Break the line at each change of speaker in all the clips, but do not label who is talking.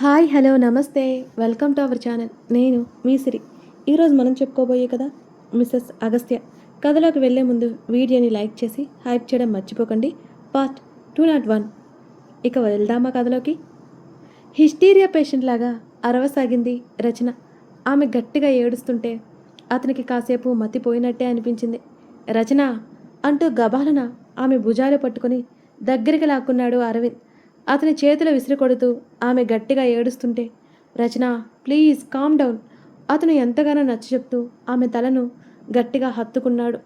Hi hello నమస్తే welcome to our channel. నేను మీ సిరి. ఈరోజు మనం చెప్పుకోబోయే కదా మిసెస్ అగస్త్య. కథలోకి వెళ్ళే ముందు వీడియోని లైక్ చేసి హైప్ చేయడం మర్చిపోకండి. పార్ట్ 201. ఇక వెళ్దామా కథలోకి. హిస్టీరియా పేషెంట్ లాగా అరవసాగింది రచన. ఆమె గట్టిగా ఏడుస్తుంటే అతనికి కాసేపు మతిపోయినట్టే అనిపించింది. రచన అంటూ గబాలన ఆమె భుజాలు పట్టుకొని దగ్గరికి లాక్కున్నాడు అరవింద్. అతని చేతులు విసిరికొడుతూ ఆమె గట్టిగా ఏడుస్తుంటే, రచన ప్లీజ్ కామ్ డౌన్. అతను ఎంతగానో నచ్చచెప్తూ ఆమె తలను గట్టిగా హత్తుకున్నాడు.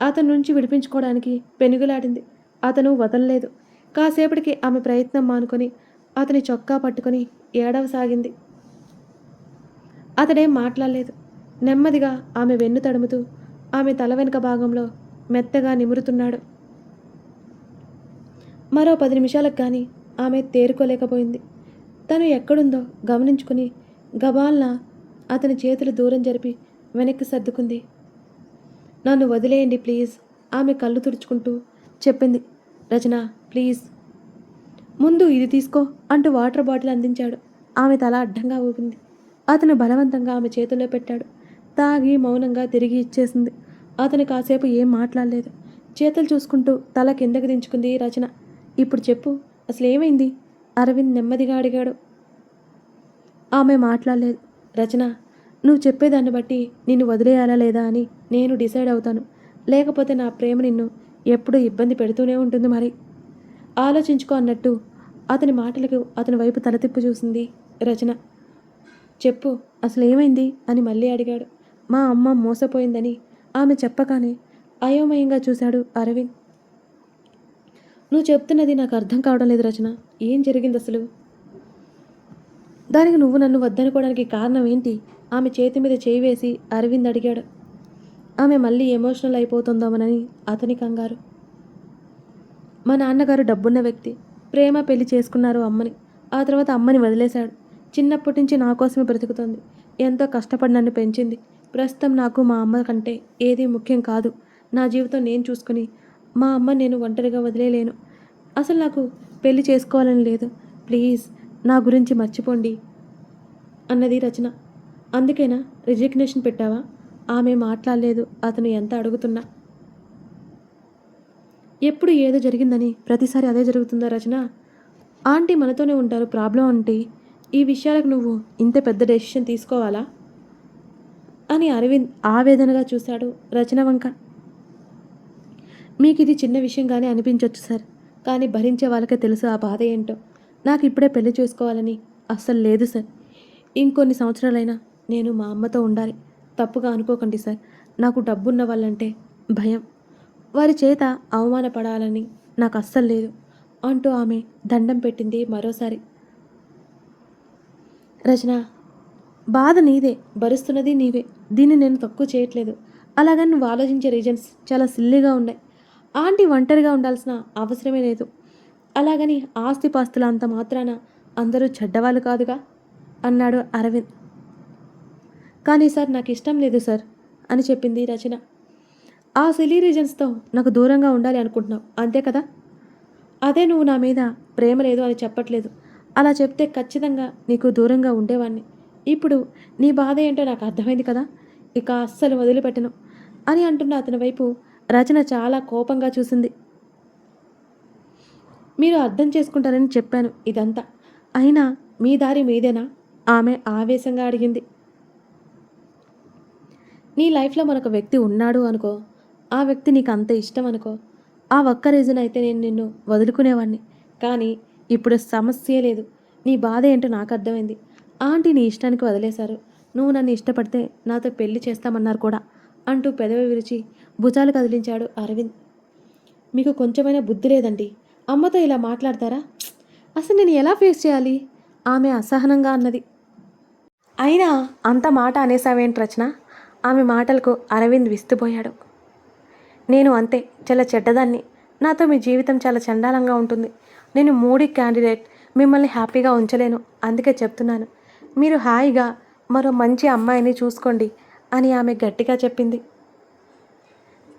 అతని నుంచి విడిపించుకోవడానికి పెనుగులాడింది. అతను వదలలేదు. కాసేపటికి ఆమె ప్రయత్నం మానుకొని అతని చొక్కా పట్టుకొని ఏడవసాగింది. అతడేం మాట్లాడలేదు. నెమ్మదిగా ఆమె వెన్ను తడుముతూ ఆమె తల వెనుక భాగంలో మెత్తగా నిమురుతున్నాడు. మరో 10 నిమిషాలకు కానీ ఆమె తేరుకోలేకపోయింది. తను ఎక్కడుందో గమనించుకుని గబాల్న అతని చేతులు దూరం జరిపి వెనక్కి సర్దుకుంది. నన్ను వదిలేయండి ప్లీజ్, ఆమె కళ్ళు తుడుచుకుంటూ చెప్పింది. రచన ప్లీజ్, ముందు ఇది తీసుకో అంటూ వాటర్ బాటిల్ అందించాడు. ఆమె తల అడ్డంగా ఊపింది. అతను బలవంతంగా ఆమె చేతుల్లో పెట్టాడు. తాగి మౌనంగా తిరిగి ఇచ్చేసింది. అతను కాసేపు ఏం మాట్లాడలేదు. చేతులు చూసుకుంటూ తల కిందకి దించుకుంది రచన. ఇప్పుడు చెప్పు, అసలేమైంది? అరవింద్ నెమ్మదిగా అడిగాడు. ఆమె మాట్లాడలేదు. రచన, నువ్వు చెప్పేదాన్ని బట్టి నిన్ను వదిలేయాలా లేదా అని నేను డిసైడ్ అవుతాను. లేకపోతే నా ప్రేమ నిన్ను ఎప్పుడూ ఇబ్బంది పెడుతూనే ఉంటుంది. మరి ఆలోచించుకో అన్నట్టు అతని మాటలకు అతని వైపు తలతిప్పు చూసింది రచన. చెప్పు, అసలు ఏమైంది అని మళ్ళీ అడిగాడు. మా అమ్మ మోసపోయిందని ఆమె చెప్పగానే అయోమయంగా చూశాడు అరవింద్. నువ్వు చెప్తున్నది నాకు అర్థం కావడం లేదు రచన. ఏం జరిగింది అసలు? దానికి నువ్వు నన్ను వద్దనుకోవడానికి కారణం ఏంటి? ఆమె చేతి మీద చేయి వేసి అరవింద్ అడిగాడు. ఆమె మళ్ళీ ఎమోషనల్ అయిపోతుందామనని అతని కంగారు. మా నాన్నగారు డబ్బున్న వ్యక్తి. ప్రేమ పెళ్లి చేసుకున్నారు అమ్మని. ఆ తర్వాత అమ్మని వదిలేశాడు. చిన్నప్పటి నుంచి నా కోసమే బ్రతుకుతుంది. ఎంతో కష్టపడి నన్ను పెంచింది. ప్రస్తుతం నాకు మా అమ్మ కంటే ఏదీ ముఖ్యం కాదు. నా జీవితం నేను చూసుకుని మా అమ్మ నేను ఒంటరిగా వదిలేలేను. అసలు నాకు పెళ్లి చేసుకోవాలని లేదు. ప్లీజ్ నా గురించి మర్చిపోండి అన్నది రచన. అందుకేనా రిజిగ్నేషన్ పెట్టావా? ఆమె మాట్లాడలేదు. అతను ఎంత అడుగుతున్నా. ఎప్పుడు ఏదో జరిగిందని ప్రతిసారి అదే జరుగుతుందా రచన? ఆంటీ మనతోనే ఉంటారు. ప్రాబ్లం అంటే ఈ విషయాలకు నువ్వు ఇంత పెద్ద డెసిషన్ తీసుకోవాలా అని అరవింద్ ఆవేదనగా చూశాడు రచన వంక. మీకు ఇది చిన్న విషయంగానే అనిపించవచ్చు సార్, కానీ భరించే వాళ్ళకే తెలుసు ఆ బాధ ఏంటో. నాకు ఇప్పుడే పెళ్లి చేసుకోవాలని అస్సలు లేదు సార్. ఇంకొన్ని సంవత్సరాలైనా నేను మా అమ్మతో ఉండాలి. తప్పుగా అనుకోకండి సార్. నాకు డబ్బున్న వాళ్ళంటే భయం. వారి చేత అవమానపడాలని నాకు అస్సలు లేదు అంటూ ఆమె దండం పెట్టింది మరోసారి. రచన, బాధ నీదే, భరిస్తున్నది నీవే. దీన్ని నేను తక్కువ చేయట్లేదు. అలాగని నువ్వు ఆలోచించే రీజన్స్ చాలా సిల్లీగా ఉన్నాయి. ఆంటీ ఒంటరిగా ఉండాల్సిన అవసరమే లేదు. అలాగని ఆస్తిపాస్తుల అంత మాత్రాన అందరూ చెడ్డవాళ్ళు కాదుగా అన్నాడు అరవింద్. కానీ సార్ నాకు ఇష్టం లేదు సార్ అని చెప్పింది రచన. ఆ సిలీ రీజన్స్తో నాకు దూరంగా ఉండాలి అనుకుంటున్నావు అంతే కదా? అదే నువ్వు నా మీద ప్రేమ లేదు అని చెప్పట్లేదు. అలా చెప్తే ఖచ్చితంగా నీకు దూరంగా ఉండేవాడిని. ఇప్పుడు నీ బాధ ఏంటో నాకు అర్థమైంది కదా. ఇక అస్సలు వదిలిపెట్టను అని అంటున్న అతని వైపు రచన చాలా కోపంగా చూసింది. మీరు అర్థం చేసుకుంటారని చెప్పాను ఇదంతా. అయినా మీ దారి మీదేనా? ఆమె ఆవేశంగా అడిగింది. నీ లైఫ్లో మరొక వ్యక్తి ఉన్నాడు అనుకో. ఆ వ్యక్తి నీకు అంత ఇష్టం అనుకో. ఆ ఒక్క రీజన్ అయితే నేను నిన్ను వదులుకునేవాడిని. కానీ ఇప్పుడు సమస్యే లేదు. నీ బాధ ఏంటో నాకు అర్థమైంది. ఆంటీ నీ ఇష్టానికి వదిలేశారు. నువ్వు నన్ను ఇష్టపడితే నాతో పెళ్లి చేస్తామన్నారు కూడా అంటూ పెదవి విరిచి భుజాలు కదిలించాడు అరవింద్. మీకు కొంచెమైనా బుద్ధి లేదండి. అమ్మతో ఇలా మాట్లాడతారా? అసలు నేను ఎలా ఫేస్ చేయాలి? ఆమె అసహనంగా అన్నది. అయినా అంత మాట అనేసావేంటి రచన? ఆమె మాటలకు అరవింద్ విస్తుపోయాడు. నేను అంతే, చాలా చెడ్డదాన్ని. నాతో మీ జీవితం చాలా చండాలంగా ఉంటుంది. నేను మూడీ క్యాండిడేట్. మిమ్మల్ని హ్యాపీగా ఉంచలేను. అందుకే చెప్తున్నాను, మీరు హాయిగా మరో మంచి అమ్మాయిని చూసుకోండి అని ఆమె గట్టిగా చెప్పింది.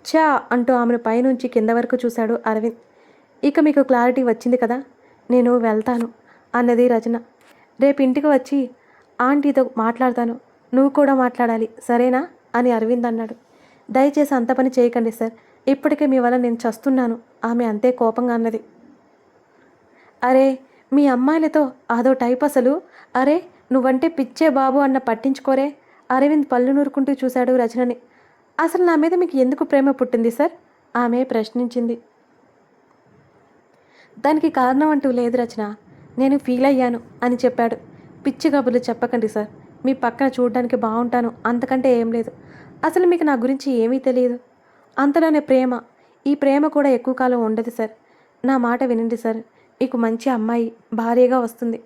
చా అంటూ ఆమెను పైనుంచి కింద వరకు చూశాడు అరవింద్. ఇక మీకు క్లారిటీ వచ్చింది కదా, నేను వెళ్తాను అన్నది రచన. రేపు ఇంటికి వచ్చి ఆంటీతో మాట్లాడతాను, నువ్వు కూడా మాట్లాడాలి, సరేనా అని అరవింద్ అన్నాడు. దయచేసి అంత పని చేయకండి సార్, ఇప్పటికే మీ వల్ల నేను చస్తున్నాను, ఆమె అంతే కోపంగా అన్నది. అరే మీ అమ్మాయిలతో అదో టైప్ అసలు. అరే నువ్వంటే పిచ్చే బాబు అన్న పట్టించుకోరే. అరవింద్ పళ్ళు నూరుకుంటూ చూశాడు రచనని. అసలు నా మీద మీకు ఎందుకు ప్రేమ పుట్టింది సార్? ఆమె ప్రశ్నించింది. దానికి కారణం అంటూ లేదు రచన, నేను ఫీల్ అయ్యాను అని చెప్పాడు. పిచ్చి కబుర్లు చెప్పకండి సార్, మీ పక్కన చూడడానికి బాగుంటాను, అంతకంటే ఏం లేదు. అసలు మీకు నా గురించి ఏమీ తెలియదు. అంతలోనే ప్రేమ, ఈ ప్రేమ కూడా ఎక్కువ కాలం ఉండదు సార్. నా మాట వినండి సార్, మీకు మంచి అమ్మాయి భార్యగా వస్తుంది.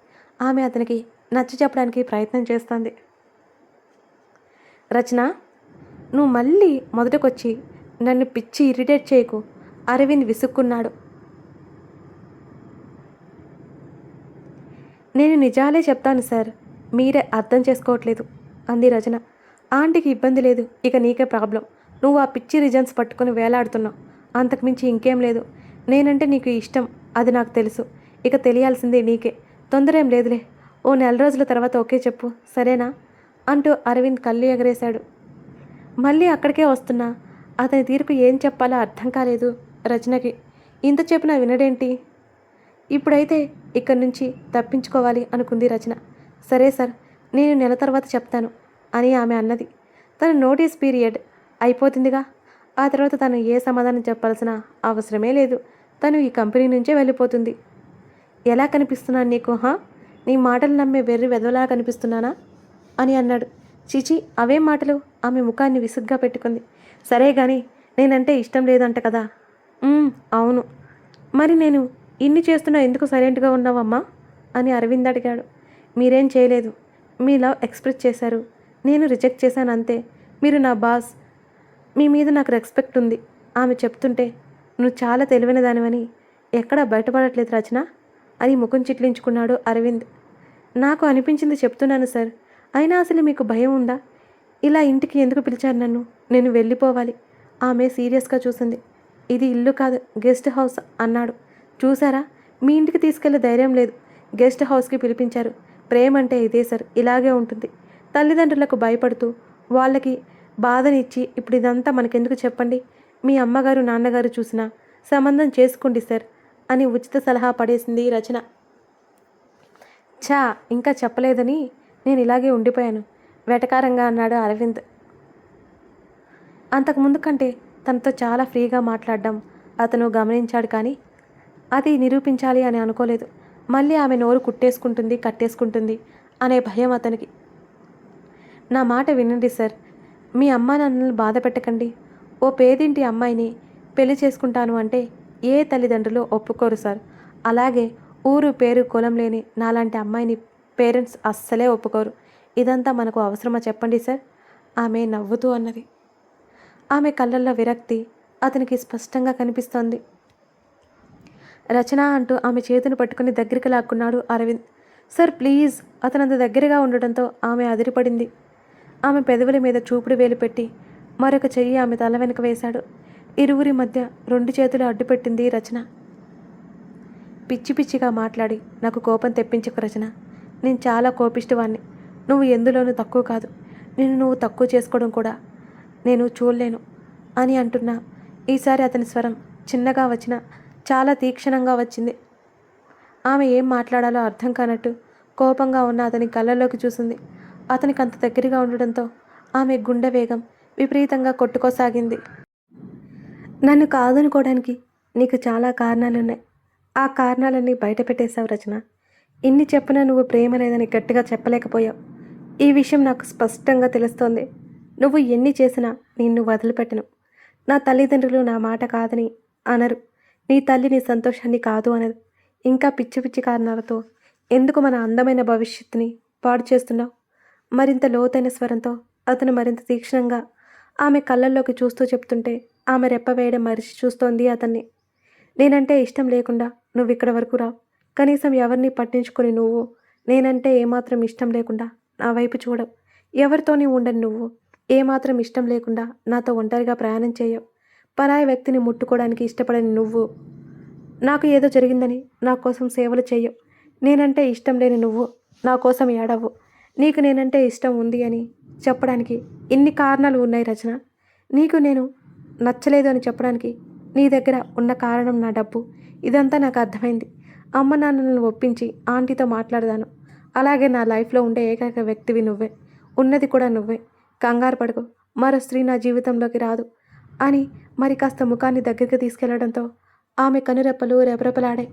ఆమె అతనికి నచ్చ చెప్పడానికి ప్రయత్నం చేస్తుంది. రచన, నువ్వు మళ్ళీ మొదటకొచ్చి నన్ను పిచ్చి ఇరిటేట్ చేయకు, అరవింద్ విసుక్కున్నాడు. నేను నిజాలే చెప్తాను సార్, మీరే అర్థం చేసుకోవట్లేదు అంది రచన. ఆంటీకి ఇబ్బంది లేదు, ఇక నీకే ప్రాబ్లం. నువ్వు ఆ పిచ్చి రీజన్స్ పట్టుకుని వేలాడుతున్నావు, అంతకుమించి ఇంకేం లేదు. నేనంటే నీకు ఇష్టం, అది నాకు తెలుసు. ఇక తెలియాల్సిందే నీకే. తొందర ఏం లేదులే, ఓ నెల రోజుల తర్వాత ఓకే చెప్పు, సరేనా అంటూ అరవింద్ కళ్ళు ఎగరేశాడు. మళ్ళీ అక్కడికే వస్తున్నా. అతని తీరుకు ఏం చెప్పాలో అర్థం కాలేదు రచనకి. ఇంత చెప్పినా వినడేంటి? ఇప్పుడైతే ఇక్కడి నుంచి తప్పించుకోవాలి అనుకుంది రచన. సరే సార్, నేను నెల తర్వాత చెప్తాను అని ఆమె అన్నది. తన నోటీస్ పీరియడ్ అయిపోతుందిగా, ఆ తర్వాత తను ఏ సమాధానం చెప్పాల్సిన అవసరమే లేదు. తను ఈ కంపెనీ నుంచే వెళ్ళిపోతుంది. ఎలా కనిపిస్తున్నాను నీకు? నీ మాటలు నమ్మే వెర్రి వెదవలా కనిపిస్తున్నానా అని అన్నాడు. చిచి, అవేం మాటలు? ఆమె ముఖాన్ని విసుగ్గా పెట్టుకుంది. సరే గాని నేనంటే ఇష్టం లేదంట కదా? అవును. మరి నేను ఇన్ని చేస్తున్నా ఎందుకు సైలెంట్గా ఉన్నావమ్మా అని అరవింద్ అడిగాడు. మీరేం చేయలేదు, మీ లవ్ ఎక్స్ప్రెస్ చేశారు, నేను రిజెక్ట్ చేశాను అంతే. మీరు నా బాస్, మీ మీద నాకు రెస్పెక్ట్ ఉంది. ఆమె చెప్తుంటే నువ్వు చాలా తెలివైన దానివని ఎక్కడా బయటపడట్లేదు రచన అని ముఖం చిట్లించుకున్నాడు అరవింద్. నాకు అనిపించింది చెప్తున్నాను సార్, అయినా అసలు మీకు భయం ఉందా? ఇలా ఇంటికి ఎందుకు పిలిచారు నన్ను? నేను వెళ్ళిపోవాలి. ఆమె సీరియస్గా చూసింది. ఇది ఇల్లు కాదు, గెస్ట్ హౌస్ అన్నాడు. చూసారా, మీ ఇంటికి తీసుకెళ్లే ధైర్యం లేదు, గెస్ట్ హౌస్కి పిలిపించారు. ప్రేమ అంటే ఇదే సార్, ఇలాగే ఉంటుంది. తల్లిదండ్రులకు భయపడుతూ వాళ్ళకి బాధనిచ్చి ఇప్పుడు ఇదంతా మనకెందుకు చెప్పండి? మీ అమ్మగారు నాన్నగారు చూసినా సంబంధం చేసుకోండి సార్ అని ఉచిత సలహా పడేసింది రచన. ఛా, ఇంకా చెప్పలేదని నేను ఇలాగే ఉండిపోయాను వెటకారంగా అన్నాడు అరవింద్. అంతకుముందు కంటే తనతో చాలా ఫ్రీగా మాట్లాడడం అతను గమనించాడు, కానీ అది నిరూపించాలి అని అనుకోలేదు. మళ్ళీ ఆమె నోరు కుట్టేసుకుంటుంది, కట్టేసుకుంటుంది అనే భయం అతనికి. నా మాట వినండి సార్, మీ అమ్మా నాన్నలను బాధ పెట్టకండి. ఓ పేదింటి అమ్మాయిని పెళ్లి చేసుకుంటాను అంటే ఏ తల్లిదండ్రులు ఒప్పుకోరు సార్. అలాగే ఊరు పేరు కులం లేని నాలాంటి అమ్మాయిని పేరెంట్స్ అస్సలే ఒప్పుకోరు. ఇదంతా మనకు అవసరమా చెప్పండి సార్? ఆమె నవ్వుతూ అన్నది. ఆమె కళ్ళల్లో విరక్తి అతనికి స్పష్టంగా కనిపిస్తోంది. రచన అంటూ ఆమె చేతిని పట్టుకుని దగ్గరికి లాక్కున్నాడు అరవింద్. Sir please. అతనంత దగ్గరగా ఉండటంతో ఆమె అదిరిపడింది. ఆమె పెదవుల మీద చూపుడు వేలు పెట్టి మరొక చెయ్యి ఆమె తల వెనుక వేశాడు. ఇరువురి మధ్య 2 చేతులు అడ్డుపెట్టింది రచన. పిచ్చి పిచ్చిగా మాట్లాడి నాకు కోపం తెప్పించకు రచన. నేను చాలా కోపిష్టివాణ్ణి. నువ్వు ఎందులోనూ తక్కువ కాదు. నువ్వు తక్కువ చేసుకోవడం కూడా నేను చూడలేను అని అంటున్నా. ఈసారి అతని స్వరం చిన్నగా వచ్చినా చాలా తీక్షణంగా వచ్చింది. ఆమె ఏం మాట్లాడాలో అర్థం కానట్టు కోపంగా ఉన్న అతని కళ్ళల్లోకి చూసింది. అతనికి అంత దగ్గరగా ఉండడంతో ఆమె గుండె వేగం విపరీతంగా కొట్టుకోసాగింది. నన్ను కాదనుకోవడానికి నీకు చాలా కారణాలున్నాయి. ఆ కారణాలన్నీ బయట పెట్టేశావు రచన. ఇన్ని చెప్పినా నువ్వు ప్రేమ లేదని గట్టిగా చెప్పలేకపోయావు. ఈ విషయం నాకు స్పష్టంగా తెలుస్తోంది. నువ్వు ఎన్ని చేసినా నిన్ను వదిలిపెట్టను. నా తల్లిదండ్రులు నా మాట కాదని అనరు. నీ తల్లి నీ సంతోషాన్ని కాదు అనదు. ఇంకా పిచ్చి పిచ్చి కారణాలతో ఎందుకు మన అందమైన భవిష్యత్తుని పాడు చేస్తున్నావు? మరింత లోతైన స్వరంతో అతను మరింత తీక్షణంగా ఆమె కళ్ళల్లోకి చూస్తూ చెప్తుంటే ఆమె రెప్ప వేయడం మరిచి చూస్తోంది అతన్ని. నేనంటే ఇష్టం లేకుండా నువ్వు ఇక్కడ వరకు రావు. కనీసం ఎవరిని పట్టించుకొని నువ్వు నేనంటే ఏమాత్రం ఇష్టం లేకుండా నా వైపు చూడవు. ఎవరితోని ఉండని నువ్వు ఏమాత్రం ఇష్టం లేకుండా నాతో ఒంటరిగా ప్రయాణం చేయవు. పరాయి వ్యక్తిని ముట్టుకోవడానికి ఇష్టపడని నువ్వు నాకు ఏదో జరిగిందని నా కోసం సేవలు చేయవు. నేనంటే ఇష్టం లేని నువ్వు నా కోసం ఏడవ్వు. నీకు నేనంటే ఇష్టం ఉంది అని చెప్పడానికి ఇన్ని కారణాలు ఉన్నాయి రచన. నీకు నేను నచ్చలేదు అని చెప్పడానికి నీ దగ్గర ఉన్న కారణం నా డబ్బు. ఇదంతా నాకు అర్థమైంది. అమ్మ నాన్నలను ఒప్పించి ఆంటీతో మాట్లాడదాను. అలాగే నా లైఫ్లో ఉండే ఏకైక వ్యక్తివి నువ్వే. ఉన్నది కూడా నువ్వే. కంగారు పడకు. మరో స్త్రీ నా జీవితంలోకి రాదు అని మరి కాస్త ముఖాన్ని దగ్గరికి తీసుకెళ్లడంతో ఆమె కనురెప్పలు రెపరెపలాడాయి.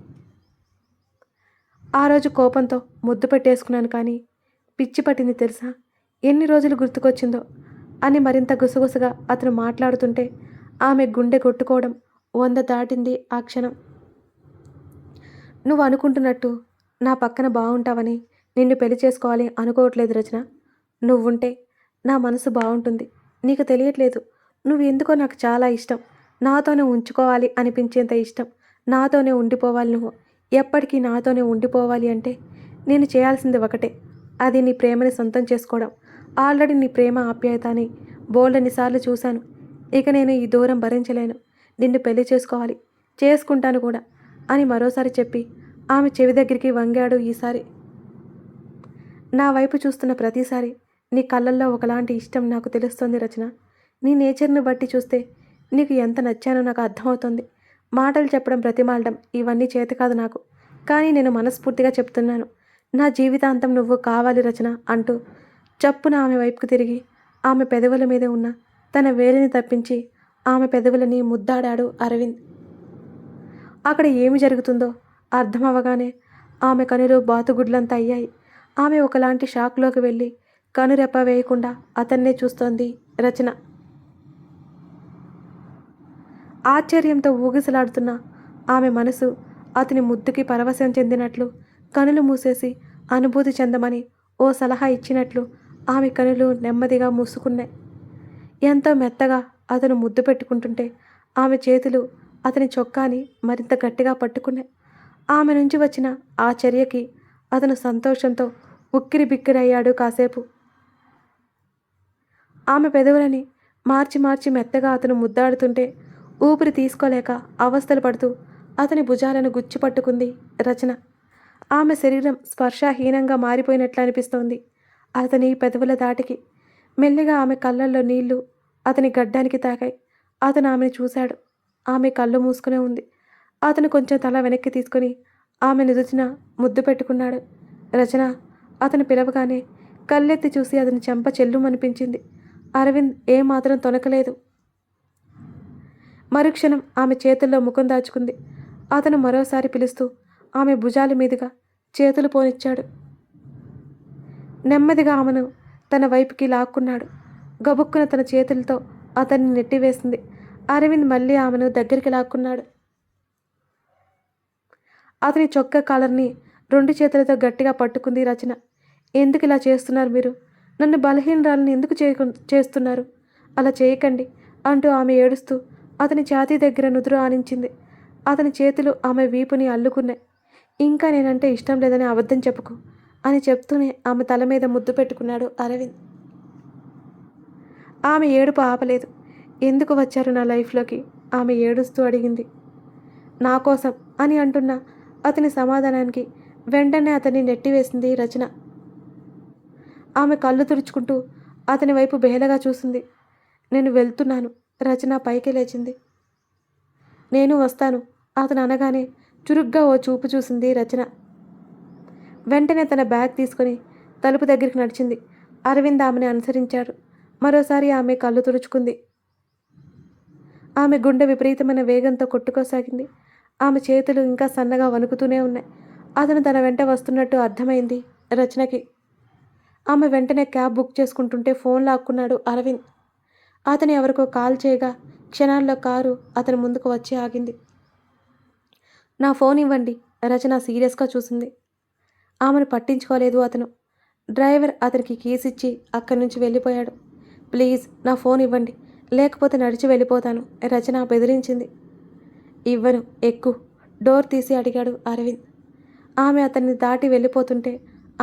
ఆ రోజు కోపంతో ముద్దు పెట్టేసుకున్నాను, కానీ పిచ్చి పట్టింది తెలుసా? ఎన్ని రోజులు గుర్తుకొచ్చిందో అని మరింత గుసగుసగా అతను మాట్లాడుతుంటే ఆమె గుండె కొట్టుకోవడం 100 దాటింది ఆ క్షణం. నువ్వు అనుకుంటున్నట్టు నా పక్కన బాగుంటావని నిన్ను పెళ్లి చేసుకోవాలి అనుకోవట్లేదు రచన. నువ్వుంటే నా మనసు బాగుంటుంది. నీకు తెలియట్లేదు. నువ్వు ఎందుకో నాకు చాలా ఇష్టం. నాతోనే ఉంచుకోవాలి అనిపించేంత ఇష్టం. నాతోనే ఉండిపోవాలి నువ్వు. ఎప్పటికీ నాతోనే ఉండిపోవాలి అంటే నేను చేయాల్సింది ఒకటే. అది నీ ప్రేమని సొంతం చేసుకోవడం. ఆల్రెడీ నీ ప్రేమ ఆప్యాయత అని బోల్డన్నిసార్లు చూశాను. ఇక నేను ఈ దూరం భరించలేను. నిన్ను పెళ్లి చేసుకోవాలి, చేసుకుంటాను కూడా అని మరోసారి చెప్పి ఆమె చెవి దగ్గరికి వంగాడు. ఈసారి నా వైపు చూస్తున్న ప్రతిసారి నీ కళ్ళల్లో ఒకలాంటి ఇష్టం నాకు తెలుస్తోంది రచన. నీ నేచర్ని బట్టి చూస్తే నీకు ఎంత నచ్చానో నాకు అర్థమవుతుంది. మాటలు చెప్పడం, బ్రతిమాలడం ఇవన్నీ చేత కాదు నాకు. కానీ నేను మనస్ఫూర్తిగా చెప్తున్నాను. నా జీవితాంతం నువ్వు కావాలి రచన అంటూ చప్పున ఆమె వైపుకు తిరిగి ఆమె పెదవుల మీద ఉన్న తన వేలిని తప్పించి ఆమె పెదవులని ముద్దాడాడు అరవింద్. అక్కడ ఏమి జరుగుతుందో అర్థమవగానే ఆమె కనులు బాతుగుడ్లంతా అయ్యాయి. ఆమె ఒకలాంటి షాక్లోకి వెళ్ళి కనురెప్ప వేయకుండా అతన్నే చూస్తోంది రచన. ఆశ్చర్యంతో ఊగిసలాడుతున్న ఆమె మనసు అతని ముద్దుకి పరవశం చెందినట్లు కనులు మూసేసి అనుభూతి చెందమని ఓ సలహా ఇచ్చినట్లు ఆమె కనులు నెమ్మదిగా మూసుకున్నాయి. ఎంతో మెత్తగా అతను ముద్దు పెట్టుకుంటుంటే ఆమె చేతులు అతని చొక్కాని మరింత గట్టిగా పట్టుకున్నాయి. ఆమె నుంచి వచ్చిన ఆ చర్యకి అతను సంతోషంతో ఉక్కిరి బిక్కిరయ్యాడు కాసేపు. ఆమె పెదవులని మార్చి మార్చి మెత్తగా అతను ముద్దాడుతుంటే ఊపిరి తీసుకోలేక అవస్థలు పడుతూ అతని భుజాలను గుచ్చి పట్టుకుంది రచన. ఆమె శరీరం స్పర్శాహీనంగా మారిపోయినట్లు అనిపిస్తోంది అతని పెదవుల దాటికి. మెల్లిగా ఆమె కళ్ళల్లో నీళ్లు అతని గడ్డానికి తాకాయి. అతను ఆమెను చూశాడు. ఆమె కళ్ళు మూసుకునే ఉంది. అతను కొంచెం తల వెనక్కి తీసుకొని ఆమె నుదుటిన ముద్దు పెట్టుకున్నాడు. రచన అతను పిలవగానే కళ్ళెత్తి చూసి అతని చెంప చెల్లుమనిపించింది. అరవింద్ ఏమాత్రం తొనకలేదు. మరుక్షణం ఆమె చేతుల్లో ముఖం దాచుకుంది. అతను మరోసారి పిలుస్తూ ఆమె భుజాల మీదుగా చేతులు పోనిచ్చాడు. నెమ్మదిగా ఆమెను తన వైపుకి లాక్కున్నాడు. గబుక్కున తన చేతులతో అతన్ని నెట్టివేసింది. అరవింద్ మళ్ళీ ఆమెను దగ్గరికి లాక్కున్నాడు. అతని చొక్కా కాలర్ని 2 చేతులతో గట్టిగా పట్టుకుంది రచన. ఎందుకు ఇలా చేస్తున్నారు మీరు? నన్ను బలహీనరాలని ఎందుకు చేస్తున్నారు? అలా చేయకండి అంటూ ఆమె ఏడుస్తూ అతని ఛాతీ దగ్గర నుదురు ఆనించింది. అతని చేతులు ఆమె వీపుని అల్లుకున్నాయి. ఇంకా నేనంటే ఇష్టం లేదని అబద్ధం చెప్పుకో అని చెప్తూనే ఆమె తల మీద ముద్దు పెట్టుకున్నాడు అరవింద్. ఆమె ఏడుపు ఆపలేదు. ఎందుకు వచ్చారు నా లైఫ్లోకి? ఆమె ఏడుస్తూ అడిగింది. నా కోసం అని అంటున్న అతని సమాధానానికి వెంటనే అతన్ని నెట్టివేసింది రచన. ఆమె కళ్ళు తుడుచుకుంటూ అతని వైపు బేలగా చూసింది. నేను వెళ్తున్నాను. రచన పైకి లేచింది. నేను వస్తాను అతను అనగానే చురుగ్గా ఓ చూపు చూసింది రచన. వెంటనే తన బ్యాగ్ తీసుకొని తలుపు దగ్గరికి నడిచింది. అరవింద్ ఆమెను అనుసరించాడు. మరోసారి ఆమె కళ్ళు తుడుచుకుంది. ఆమె గుండె విపరీతమైన వేగంతో కొట్టుకోసాగింది. ఆమె చేతులు ఇంకా సన్నగా వణుకుతూనే ఉన్నాయి. అతను తన వెంట వస్తున్నట్టు అర్థమైంది రచనకి. ఆమె వెంటనే క్యాబ్ బుక్ చేసుకుంటుంటే ఫోన్ లాక్కున్నాడు అరవింద్. అతను ఎవరికో కాల్ చేయగా క్షణాల్లో కారు అతని ముందుకు వచ్చి ఆగింది. నా ఫోన్ ఇవ్వండి. రచన సీరియస్గా చూసింది. ఆమెను పట్టించుకోలేదు అతను. డ్రైవర్ అతనికి కీస్ ఇచ్చి అక్కడి నుంచి వెళ్ళిపోయాడు. ప్లీజ్ నా ఫోన్ ఇవ్వండి, లేకపోతే నడిచి వెళ్ళిపోతాను రచన బెదిరించింది. ఇవ్వను, ఎక్కు. డోర్ తీసి అడిగాడు అరవింద్. ఆమె అతన్ని దాటి వెళ్ళిపోతుంటే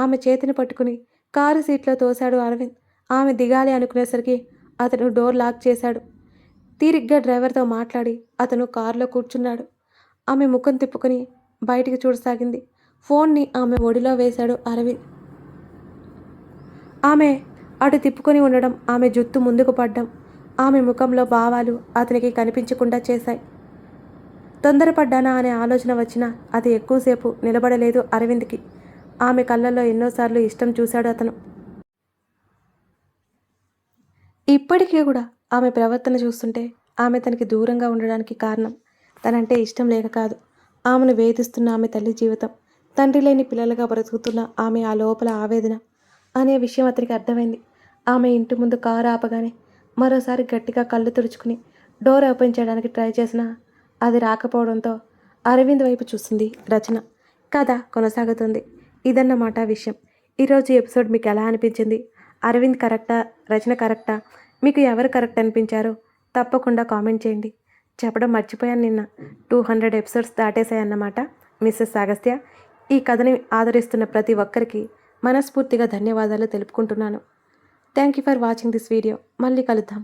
ఆమె చేతిని పట్టుకుని కారు సీట్లో తోశాడు అరవింద్. ఆమె దిగాలి అనుకునేసరికి అతను డోర్ లాక్ చేశాడు. తీరిగ్గా డ్రైవర్తో మాట్లాడి అతను కారులో కూర్చున్నాడు. ఆమె ముఖం తిప్పుకొని బయటికి చూడసాగింది. ఫోన్ని ఆమె ఒడిలో వేశాడు అరవింద్. ఆమె అటు తిప్పుకొని ఉండడం, ఆమె జుత్తు ముందుకు పడ్డం, ఆమె ముఖంలో భావాలు అతనికి కనిపించకుండా చేశాయి. తొందరపడ్డానా అనే ఆలోచన వచ్చినా అది ఎక్కువసేపు నిలబడలేదు అరవింద్కి. ఆమె కళ్ళల్లో ఎన్నోసార్లు ఇష్టం చూశాడు అతను. ఇప్పటికీ కూడా ఆమె ప్రవర్తన చూస్తుంటే ఆమె తనకి దూరంగా ఉండడానికి కారణం తనంటే ఇష్టం లేక కాదు. ఆమెను వేధిస్తున్న ఆమె తల్లి జీవితం, తండ్రి లేని పిల్లలుగా బ్రతుకుతున్న ఆమె ఆ లోపల ఆవేదన అనే విషయం అతనికి అర్థమైంది. ఆమె ఇంటి ముందు కారు ఆపగానే మరోసారి గట్టిగా కళ్ళు తుడుచుకుని డోర్ ఓపెన్ చేయడానికి ట్రై చేసినా అది రాకపోవడంతో అరవింద్ వైపు చూస్తుంది రచన. కథ కొనసాగుతుంది. ఇదన్నమాట విషయం. ఈరోజు ఎపిసోడ్ మీకు ఎలా అనిపించింది? అరవింద్ కరెక్టా, రచన కరెక్టా? మీకు ఎవరు కరెక్ట్ అనిపించారో తప్పకుండా కామెంట్ చేయండి. చెప్పడం మర్చిపోయాను, నిన్న 200 ఎపిసోడ్స్ దాటేశాయన్నమాట. మిస్సెస్ అగస్త్య, ఈ కథని ఆదరిస్తున్న ప్రతి ఒక్కరికి మనస్ఫూర్తిగా ధన్యవాదాలు తెలుపుకుంటున్నాను. Thank you for watching this video. మళ్ళీ కలుద్దాం.